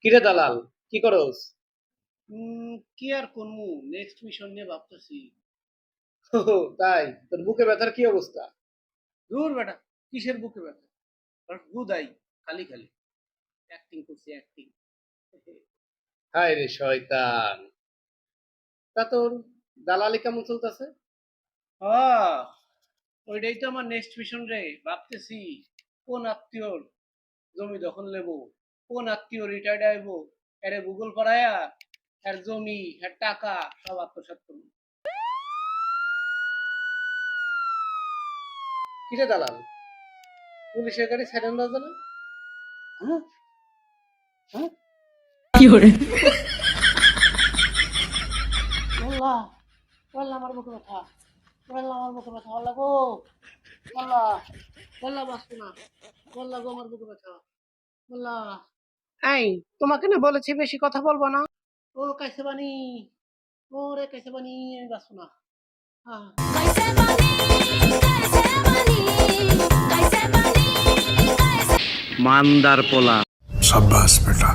কিরে দালাল, কি করস? কি আর করমু, নেক্সট মিশন নিয়ে ভাবতেছি। তাই তোর বুকে ব্যথার কি অবস্থা? দূর বেটা, কিসের বুকে ব্যথা? হুদাই খালি খালি অ্যাক্টিং করছি অ্যাক্টিং। হায় রে শয়তান! তা তোর দালালি কেমন চলতেছে? হ্যাঁ, ওইটাই তো আমার নেক্সট মিশন রে। ভাবতেছি কোন আত্মীয়র জমি দখল নেব, কোন আত্মীয় রিটায়ার্ড আইব, এরে গুগল করায়া এর জমি এর টাকা সব আত্মসাৎ করবো। কিরে দালাল, পুলিশের গাড়ি সাইরেন বাজে না? হ্যাঁ হ্যাঁ, বললা বললা আমার বুকে ব্যথা, বললা আমার বুকে ব্যথা, বললা গো, বললা বললা বাঁচবো না, বললা গো আমার বুকে ব্যথা, বললা। এই, তোমাকে না বলেছি বেশি কথা বলবো না। ও কাইসে বানি, ওরে কাইসে বানি, আমি বাঁচবো না। হ্যাঁ। कैसे बनी कैसे बनी कैसे बनी कैसे মান্দার পোলা। शाबाश बेटा।